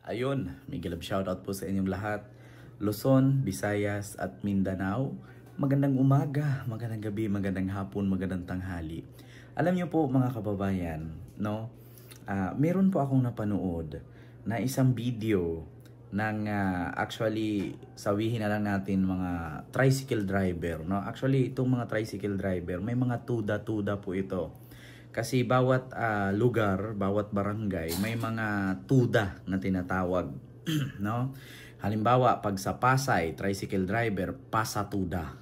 Ayun, may galab shoutout po sa inyong lahat. Luzon, Visayas at Mindanao. Magandang umaga, magandang gabi, magandang hapon, magandang tanghali. Alam niyo po mga kababayan, no? Meron po akong napanood na isang video ng actually sabihin na lang natin mga tricycle driver, no? Actually itong mga tricycle driver, may mga tuda-tuda po ito. Kasi bawat lugar, bawat barangay, may mga tuda na tinatawag, no? Halimbawa, pag sa Pasay, tricycle driver, pasatuda.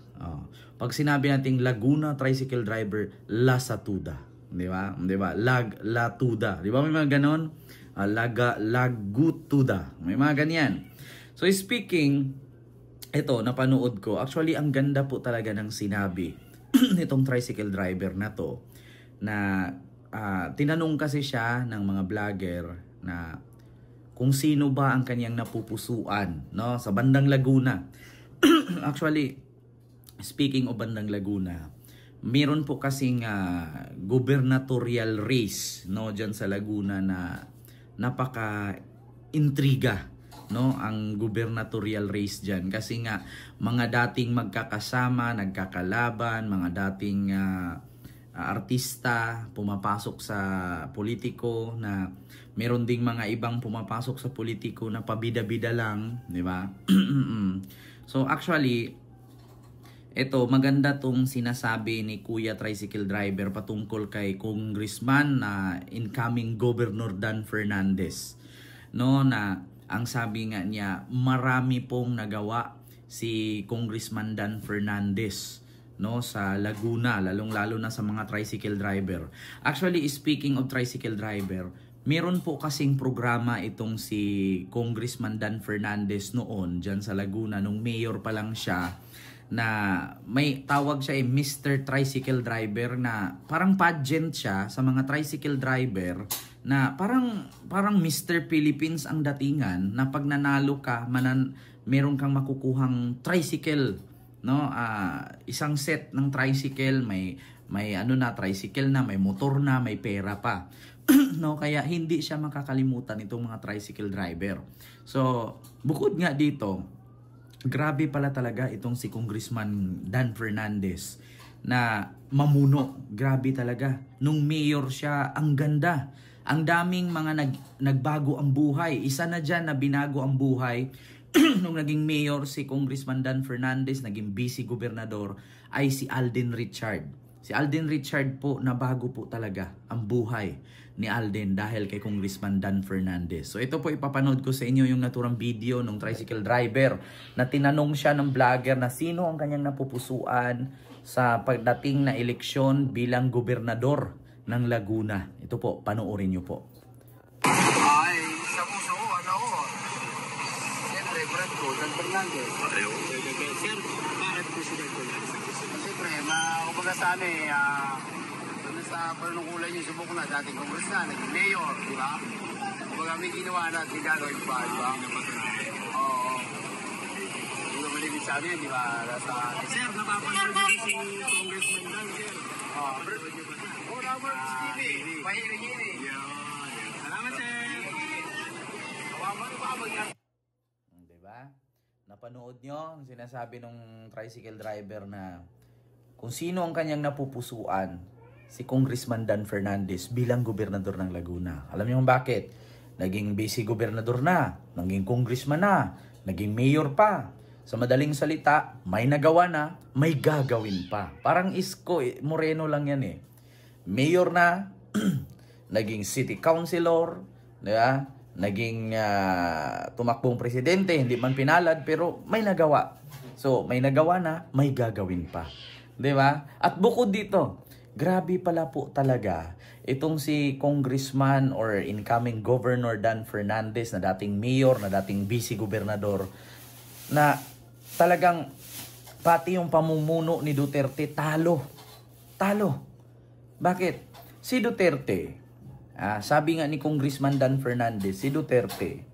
Pag sinabi nating Laguna, tricycle driver, lasatuda. Di ba? Di ba? Latuda. Di ba may mga ganon? Lagutuda. May mga ganyan. So speaking, ito, napanood ko. Actually, ang ganda po talaga ng sinabi nitong tricycle driver na to. Na tinanong kasi siya ng mga vlogger na kung sino ba ang kanyang napupusuan, no, sa bandang Laguna. Actually, speaking of bandang Laguna, meron po kasing gubernatorial race, no, diyan sa Laguna na napaka-intriga, no, ang gubernatorial race diyan kasi nga mga dating magkakasama, nagkakalaban, mga dating artista pumapasok sa politiko, na meron ding mga ibang pumapasok sa politiko na pabida-bida lang, di ba? So actually, ito maganda tong sinasabi ni Kuya Tricycle Driver patungkol kay Congressman na incoming Governor Dan Fernandez, no, na ang sabi nga niya, marami pong nagawa si Congressman Dan Fernandez, no, sa Laguna, lalong-lalo na sa mga tricycle driver. Actually, speaking of tricycle driver, meron po kasing programa itong si Congressman Dan Fernandez noon dyan sa Laguna, nung mayor pa lang siya, na may tawag siya Mr. Tricycle Driver, na parang pageant siya sa mga tricycle driver, na parang Mr. Philippines ang datingan, na pag nanalo ka, meron kang makukuhang tricycle, no, isang set ng tricycle, may tricycle na, may motor na, may pera pa. No, kaya hindi siya makakalimutan itong mga tricycle driver. So bukod nga dito, grabe pala talaga itong si Congressman Dan Fernandez na mamuno. Grabe talaga, nung mayor siya, ang ganda, ang daming mga nagbago ang buhay. Isa na dyan na binago ang buhay nung naging mayor si Congressman Dan Fernandez, naging vice gobernador, ay si Alden Richard. Si Alden Richard po, nabago po talaga ang buhay ni Alden dahil kay Congressman Dan Fernandez. So ito po, ipapanood ko sa inyo yung naturang video ng tricycle driver na tinanong siya ng vlogger na sino ang kanyang napupusuan sa pagdating na eleksyon bilang gobernador ng Laguna. Ito po, panoorin nyo po. Ay, sa puso ko, siyempre, Brad ko, Dan Fernandez. Sir, bakit President ko lang? Siyempre, kumbaga sa amin, doon sa panunungkulan yung subok na, dating congressman, naging mayor, di ba? Kumbaga may ginawa na, ginagawin pa, di ba? Oo. Hindi ko malimit sa amin, di ba? Sir, napapanood niyo si Congressman Dan, sir. Oo, number TV, mahiri-hiri. Salamat, sir. Diba? Napanood nyo ang sinasabi ng tricycle driver na kung sino ang kanyang napupusuan, si Congressman Dan Fernandez bilang gobernador ng Laguna. Alam niyo kung bakit? Naging vice gobernador na, naging congressman na, naging mayor pa. Sa madaling salita, may nagawa na, may gagawin pa. Parang Isko Moreno lang yan eh. Mayor na, naging city councilor, diba? Naging tumakbong presidente, hindi man pinalad, pero may nagawa. So, may nagawa na, may gagawin pa. Diba? At bukod dito, grabe pala po talaga itong si Congressman or incoming Governor Dan Fernandez na dating mayor, na dating vice-gobernador, na talagang pati yung pamumuno ni Duterte talo. Talo. Bakit? Si Duterte, sabi nga ni Congressman Dan Fernandez, si Duterte,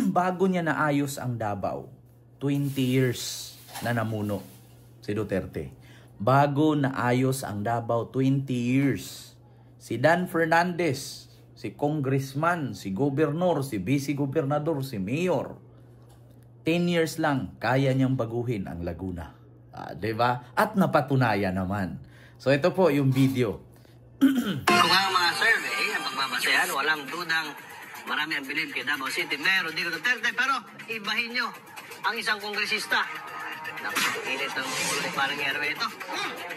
bago niya naayos ang Davao, 20 years na namuno si Duterte. Bago naayos ang Davao, 20 years. Si Dan Fernandez, si congressman, si gobernador, si vice-gobernador, si mayor. 10 years lang, kaya niyang baguhin ang Laguna. Diba? At napatunayan naman. So ito po yung video. Kung ang mga survey, ang pagbabasehan, walang dudang marami ang bilib kay Davao City, Mayor Rodrigo Duterte, pero ibahin nyo ang isang kongresista. Nakikilit ang ulo ni parang Herwe ito.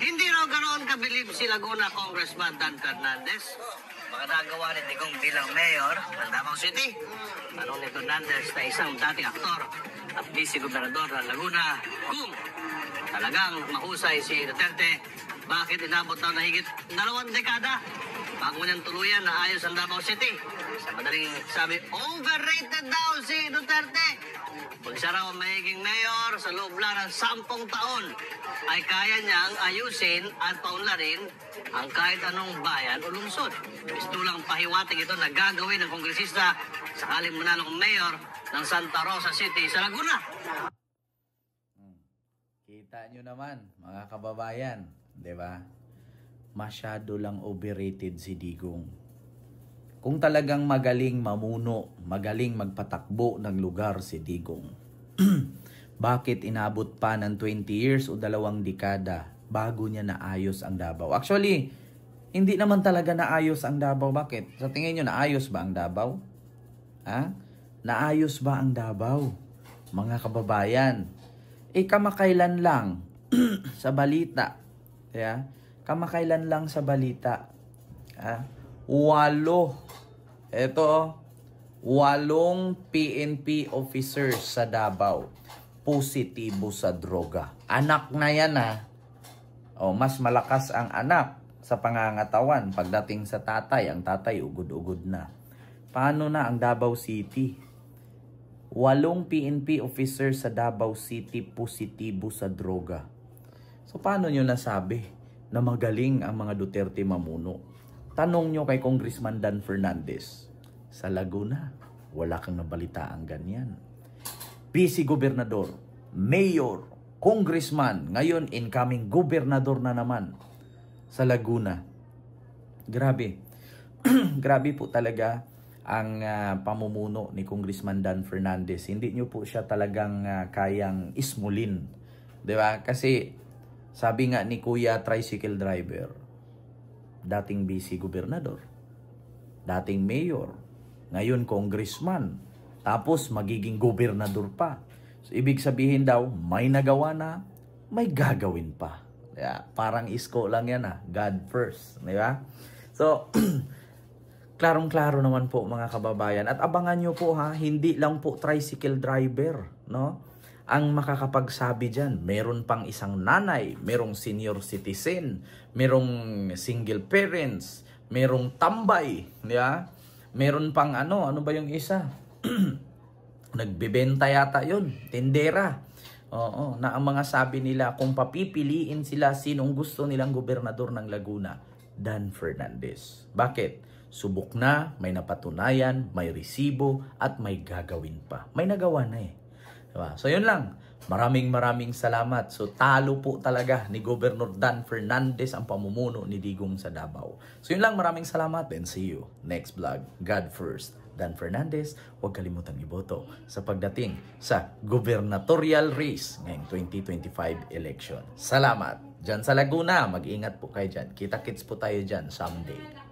Hindi raw ganoon kabilib si Laguna Congressman Dan Fernandez. Baka nagawa ni Digong bilang Mayor ng Davao City. Tanong ni Fernandez na isang dating aktor at vice-gobernador ng Laguna. Kung talagang mahusay si Duterte, bakit inabot daw na higit 2 dekada bago niyang tuluyan na ayos ang Davao City? Sa madaling sabi, overrated daw si Duterte. Kung siya raw magiging mayor sa loob lang ng 10 taon, ay kaya niyang ayusin at paunlarin ang kahit anong bayan o lungsod. Gusto lang pahiwatig ito na gagawin ng kongresista sakaling manalong mayor ng Santa Rosa City sa Laguna. Kita nyo naman, mga kababayan, di ba? Masyado lang overrated si Digong. Kung talagang magaling mamuno, magaling magpatakbo ng lugar si Digong, bakit inabot pa ng 20 years o 2 dekada bago niya naayos ang Davao? Actually, hindi naman talaga naayos ang Davao. Bakit? Sa tingin nyo, naayos ba ang Davao? Ha? Naayos ba ang Davao? Mga kababayan, kamakailan lang sa balita. Yeah? Kamakailan lang sa balita. 8 PNP officers sa Davao positibo sa droga. Anak na yan mas malakas ang anak sa pangangatawan. Pagdating sa tatay, ang tatay ugod-ugod na. Paano na ang Davao City? 8 PNP officers sa Davao City positibo sa droga. So paano nyo nasabi na magaling ang mga Duterte mamuno? Tanong nyo kay Congressman Dan Fernandez. Sa Laguna, wala kang nabalitaang ganyan. Vice-gobernador, mayor, congressman, ngayon incoming gobernador na naman sa Laguna. Grabe. Grabe po talaga ang pamumuno ni Congressman Dan Fernandez. Hindi nyo po siya talagang kayang ismulin. Diba? Kasi sabi nga ni Kuya Tricycle Driver, dating vice-gobernador, dating mayor, ngayon congressman, tapos magiging gobernador pa. So, ibig sabihin daw, may nagawa na, may gagawin pa. Parang isko lang yan God first. Diba? So, klarong-klaro naman po mga kababayan. At abangan nyo po hindi lang po tricycle driver, no? Ang makakapagsabi dyan, meron pang isang nanay, merong senior citizen, merong single parents, merong tambay, diba? Meron pang ano ba yung isa? Nagbebenta yata yun, tindera. Oo, na ang mga sabi nila, kung papipiliin sila sinong gusto nilang gobernador ng Laguna, Dan Fernandez. Bakit? Subok na, may napatunayan, may resibo, at may gagawin pa. May nagawa na Diba? So yun lang. Maraming salamat. So talo po talaga ni Governor Dan Fernandez ang pamumuno ni Digong sa Davao. So yun lang, maraming salamat and see you next vlog. God first. Dan Fernandez, huwag kalimutan iboto sa pagdating sa gubernatorial race ngayong 2025 election. Salamat. Diyan sa Laguna, mag-ingat po kayo dyan. Kita-kits po tayo dyan someday.